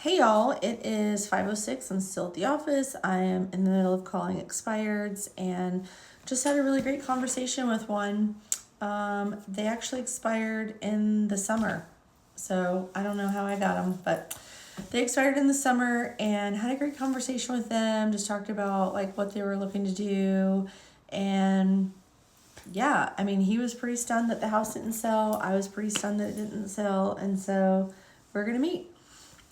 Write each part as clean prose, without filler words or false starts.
Hey y'all, it is 5:06. I'm still at the office. I am in the middle of calling expireds and just had a really great conversation with one. They actually expired in the summer. So I don't know how I got them, but they expired in the summer and had a great conversation with them. Just talked about like what they were looking to do. And yeah, I mean, he was pretty stunned that the house didn't sell. I was pretty stunned that it didn't sell. And so we're going to meet.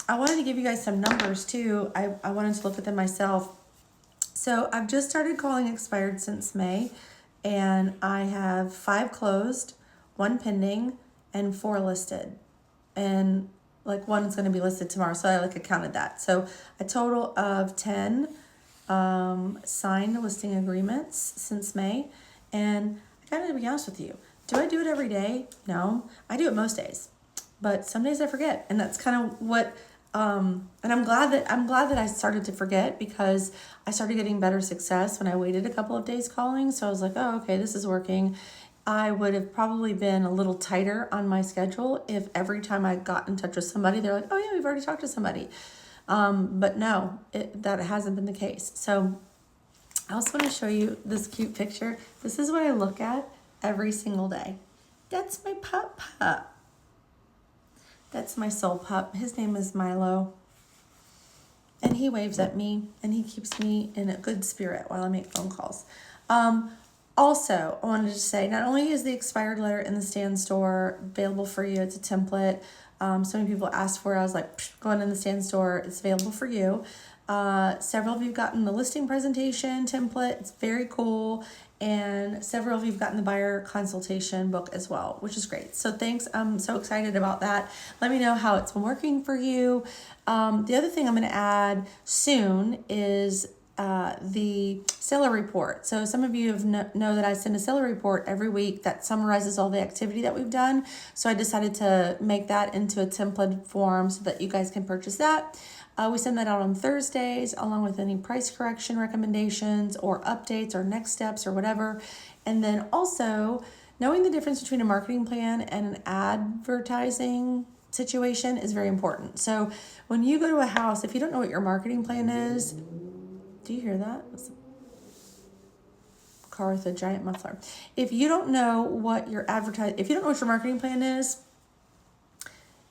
I wanted to give you guys some numbers too. I wanted to look at them myself. So I've just started calling expired since May, and I have 5 closed, 1 pending, and 4 listed. And like one is going to be listed tomorrow, so I counted that. So a total of 10 signed listing agreements since May. And I gotta be honest with you, do I do it every day? No, I do it most days, but some days I forget, and that's kind of what. And I'm glad that I started to forget, because I started getting better success when I waited a couple of days calling. So I was like, oh, okay, this is working. I would have probably been a little tighter on my schedule if every time I got in touch with somebody, they're like, oh yeah, we've already talked to somebody. But no, that hasn't been the case. So I also want to show you this cute picture. This is what I look at every single day. That's my pup. That's my soul pup. His name is Milo. And he waves at me and he keeps me in a good spirit while I make phone calls. Also, I wanted to say, not only is the expired letter in the stand store available for you, it's a template. So many people asked for it. I was like, go on in the stand store. It's available for you. Several of you have gotten the listing presentation template. It's very cool. And several of you have gotten the buyer consultation book as well, which is great. So thanks. I'm so excited about that. Let me know how it's been working for you. The other thing I'm going to add soon is the seller report. So some of you know that I send a seller report every week that summarizes all the activity that we've done. So I decided to make that into a template form so that you guys can purchase that. We send that out on Thursdays, along with any price correction recommendations or updates or next steps or whatever. And then also, knowing the difference between a marketing plan and an advertising situation is very important. So when you go to a house, if you don't know what your marketing plan is, do you hear that? It's a car with a giant muffler. If you don't know what your if you don't know what your marketing plan is,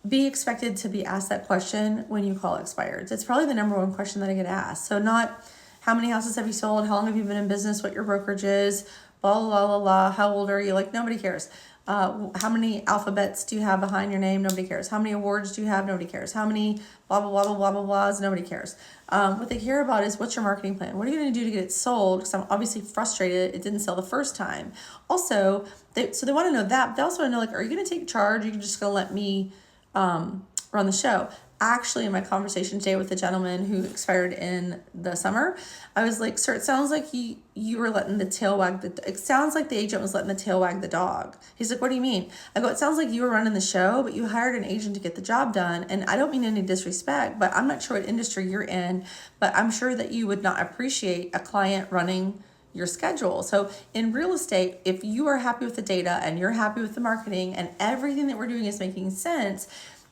be expected to be asked that question when you call expireds. It's probably the number one question that I get asked. So not how many houses have you sold, how long have you been in business, what your brokerage is, blah, blah, blah, blah, how old are you? Like, nobody cares. How many alphabets do you have behind your name? Nobody cares. How many awards do you have? Nobody cares. How many blah, blah, blah, blah, blah, blah, blahs? Nobody cares. What they care about is, what's your marketing plan? What are you going to do to get it sold? Because I'm obviously frustrated it didn't sell the first time. Also, they want to know that. But they also want to know, like, are you going to take charge? Or are you just going to let me run the show? Actually, in my conversation today with the gentleman who expired in the summer, I was like, sir, it sounds like you were letting the tail wag it sounds like the agent was letting the tail wag the dog. He's like, what do you mean? I go, it sounds like you were running the show, but you hired an agent to get the job done. And I don't mean any disrespect, but I'm not sure what industry you're in, but I'm sure that you would not appreciate a client running your schedule. So in real estate, if you are happy with the data and you're happy with the marketing and everything that we're doing is making sense,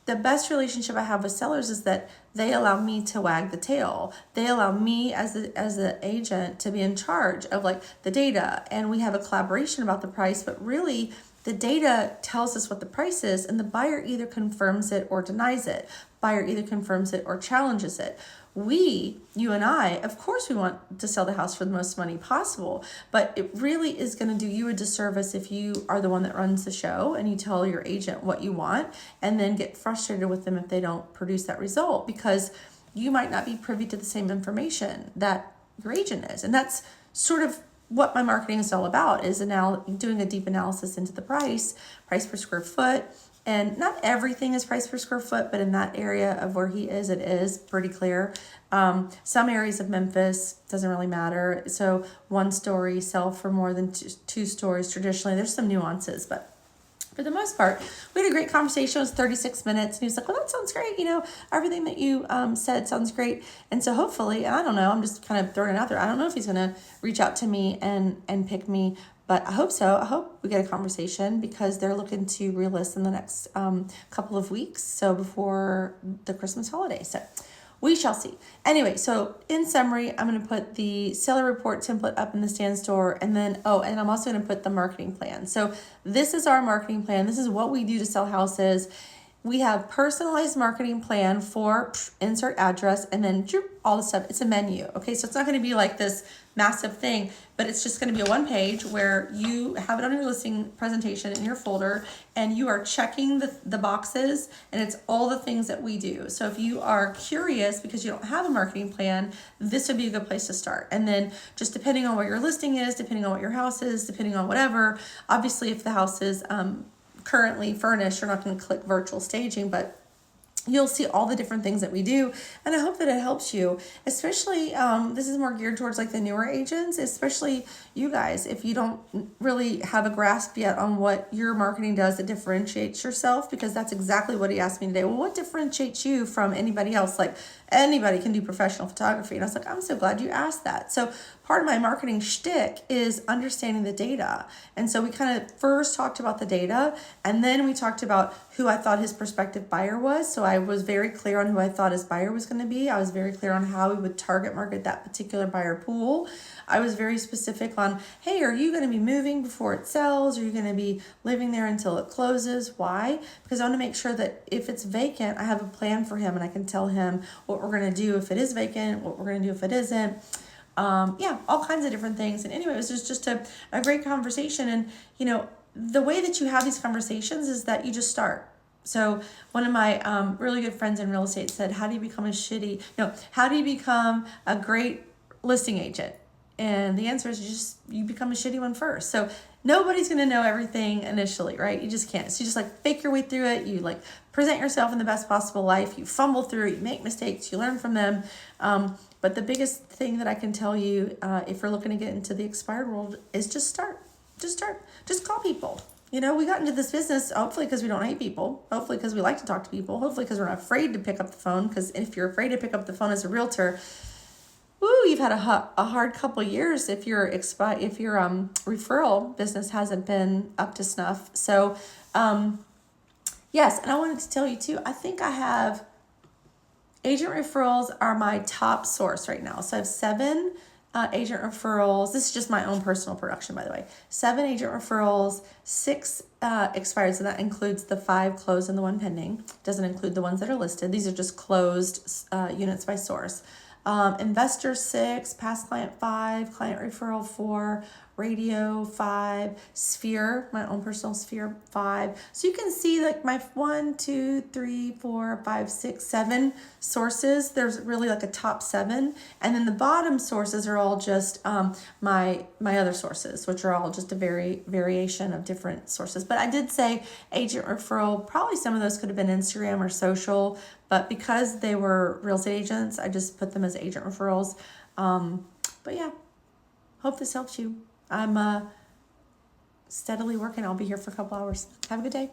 the best relationship I have with sellers is that they allow me to wag the tail. They allow me as the agent to be in charge of like the data, and we have a collaboration about the price, but really the data tells us what the price is, and the buyer either confirms it or denies it. Buyer either confirms it or challenges it. You and I, of course we want to sell the house for the most money possible, but it really is going to do you a disservice if you are the one that runs the show and you tell your agent what you want and then get frustrated with them if they don't produce that result, because you might not be privy to the same information that your agent is. And that's sort of what my marketing is all about, is now doing a deep analysis into the price per square foot. And not everything is price per square foot, but in that area of where he is, it is pretty clear. Some areas of Memphis doesn't really matter. So 1 story sell for more than 2 stories traditionally. There's some nuances, but for the most part, we had a great conversation. It was 36 minutes. And he was like, well, that sounds great. Everything that you said sounds great. And so hopefully, and I don't know, I'm just kind of throwing it out there. I don't know if he's going to reach out to me and pick me, But I hope so. I hope we get a conversation because they're looking to relist in the next couple of weeks. So before the Christmas holiday. So we shall see. Anyway, so in summary, I'm going to put the seller report template up in the Stand Store. And then, and I'm also going to put the marketing plan. So this is our marketing plan. This is what we do to sell houses. We have personalized marketing plan for insert address and then all the stuff. It's a menu. Okay, so it's not going to be like this massive thing, but it's just going to be a one page where you have it on your listing presentation in your folder and you are checking the boxes, and it's all the things that we do. So if you are curious because you don't have a marketing plan, this would be a good place to start. And then just depending on what your listing is, depending on what your house is, depending on whatever, obviously if the house is currently furnished, you're not going to click virtual staging, but you'll see all the different things that we do. And I hope that it helps you, especially this is more geared towards like the newer agents, especially you guys, if you don't really have a grasp yet on what your marketing does that differentiates yourself, because that's exactly what he asked me today. Well, what differentiates you from anybody else? Like anybody can do professional photography. And I was like, I'm so glad you asked that. So part of my marketing shtick is understanding the data. And so we kind of first talked about the data, and then we talked about who I thought his prospective buyer was. So I was very clear on who I thought his buyer was going to be. I was very clear on how we would target market that particular buyer pool. I was very specific on, hey, are you going to be moving before it sells? Are you going to be living there until it closes? Why? Because I want to make sure that if it's vacant, I have a plan for him and I can tell him what we're going to do if it is vacant, what we're going to do if it isn't. All kinds of different things. And anyway, it was just a great conversation. And, the way that you have these conversations is that you just start. So one of my really good friends in real estate said, how do you become a great listing agent? And the answer is you become a shitty one first. So nobody's going to know everything initially, right? You just can't. So you just fake your way through it. You present yourself in the best possible life. You fumble through it. You make mistakes. You learn from them. But the biggest thing that I can tell you, if you're looking to get into the expired world, is just start. Just start. Just call people. We got into this business hopefully because we don't hate people. Hopefully because we like to talk to people. Hopefully because we're not afraid to pick up the phone. Because if you're afraid to pick up the phone as a realtor, you've had a hard couple years if your referral business hasn't been up to snuff. So, yes, and I wanted to tell you too, I think I have agent referrals are my top source right now. So I have 7 agent referrals. This is just my own personal production, by the way. 7 agent referrals, 6 expired. So that includes the 5 closed and the 1 pending. Doesn't include the ones that are listed. These are just closed units by source. Investor 6, past client 5, client referral 4, radio 5, sphere, my own personal sphere 5. So you can see my 1, 2, 3, 4, 5, 6, 7 sources. There's really a top 7, and then the bottom sources are all just my other sources, which are all just a variation of different sources. But I did say agent referral, probably some of those could have been Instagram or social, but because they were real estate agents, I just put them as agent referrals. But yeah, hope this helps you. I'm steadily working. I'll be here for a couple hours. Have a good day.